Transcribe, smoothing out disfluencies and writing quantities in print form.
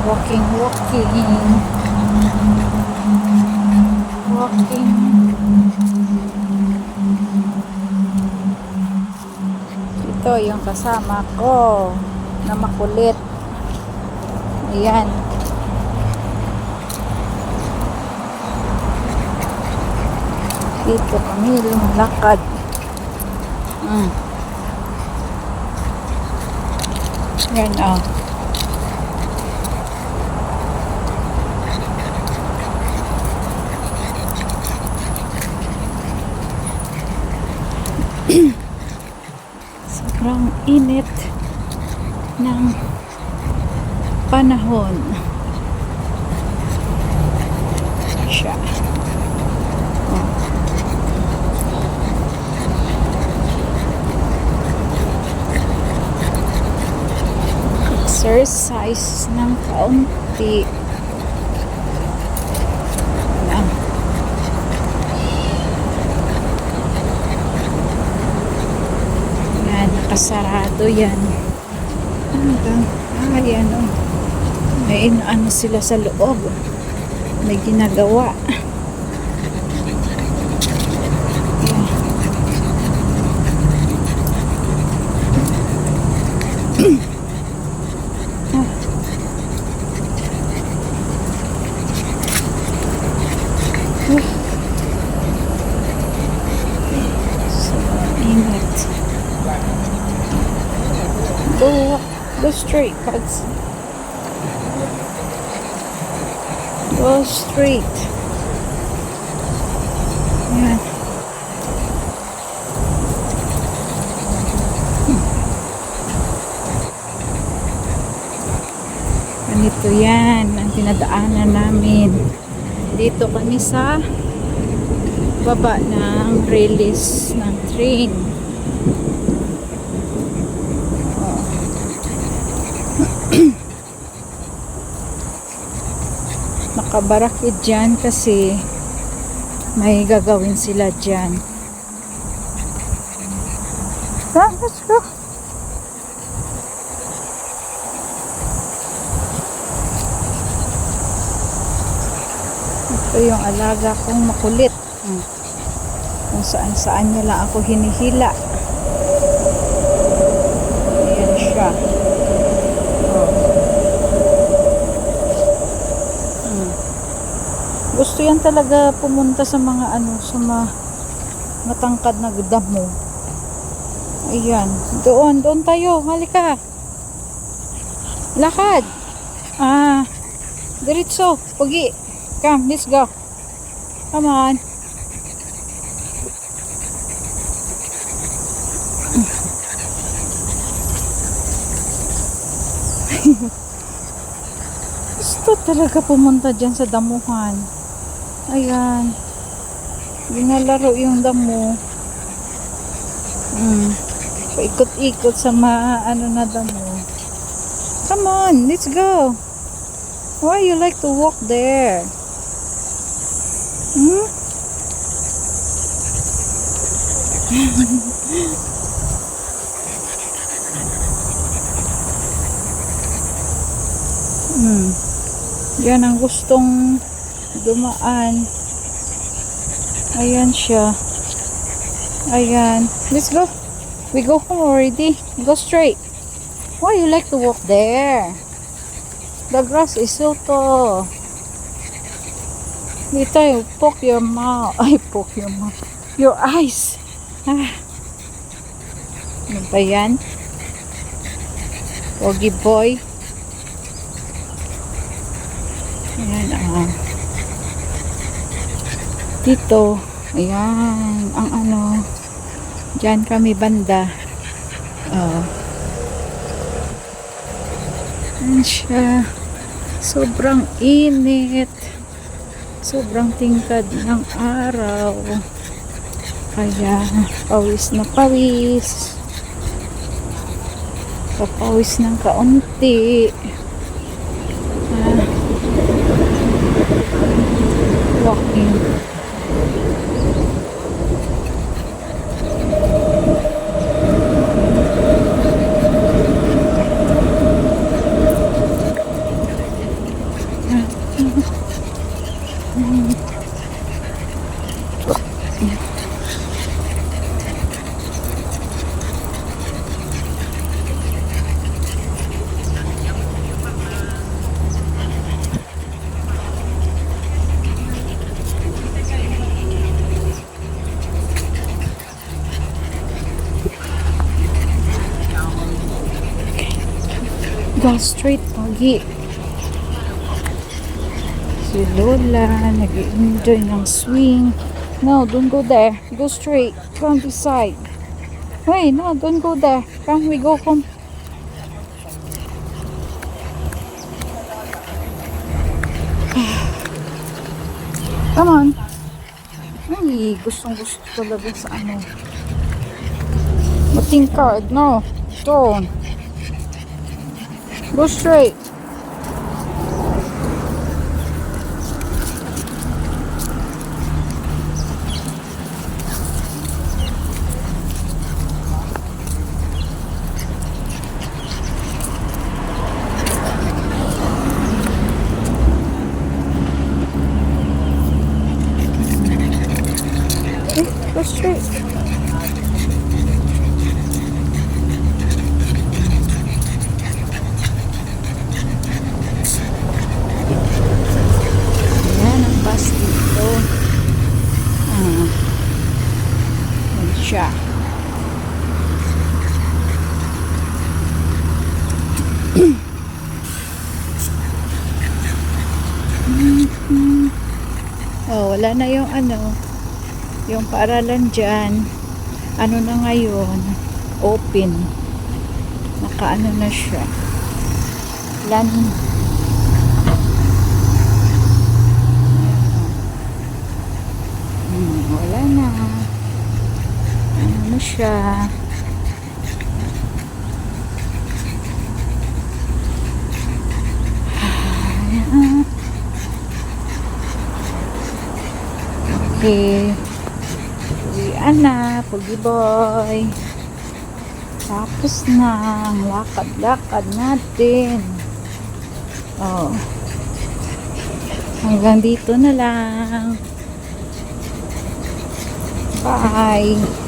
Walking, walking. Walking. Ito yung kasama ko na makulit. Ayan. Dito kami lumalakad. Yan o. Sobrang init ng panahon. Siya. Exercise ng kaunti. Yan. Yan, nakasarado yan. Ayan o. May ano sila sa loob. May ginagawa. Go straight, Pugs. Go straight. Yan. Ganito yan ang tinadaanan namin. Dito kami sa baba ng release ng train. Nakabarakid dyan kasi may gagawin sila dyan. Let's go. Ito yung alaga kong makulit. Kung saan saan niya lang ako hinihila. Ayan siya. Gusto yan talaga pumunta sa mga ano, sa matangkad na damo. Ayan. Doon tayo. Halika. Lakad. Diretso. Pugi. Come, let's go. Come on. Gusto talaga pumunta dyan sa damuhan. Ayan. Ginalaro yung damo. Paikot-ikot sa ano na damo. Come on, let's go. Why you like to walk there? Yan ang gustong dumaan. Ayan siya. Ayan. Let's go. We go home already. Go straight. Why you like to walk there? The grass is so tall. Dito, poke your mouth. Ay, poke your mouth. Your eyes. Ano ba yan? Pogi boy. Ayan, dito, ayan, ang ano, dyan kami banda. Ayan siya. Sobrang init. Sobrang tingkad ng araw. Kaya, pawis na pawis. Papawis ng kaunti. Walking. Go straight, Pogi. Si Lola, nag-enjoy ng swing. No, don't go there. Go straight. Come this side. Wait, no, don't go there. Come, we go home. Come on. Ay, gustong-gusto talaga sa ano. Mating card, no. Don't. Go straight. Go straight. Ayan ang bus dito. Ayan siya. Oh, wala na yung ano, yung paaralan dyan. Ano na ngayon? Open. Nakaano na siya. Wala na. Ano na siya? Okay. Uwian na, Pogi Boy. Tapos na ang lakad-lakad natin. Oh. Hanggang dito na lang. Bye.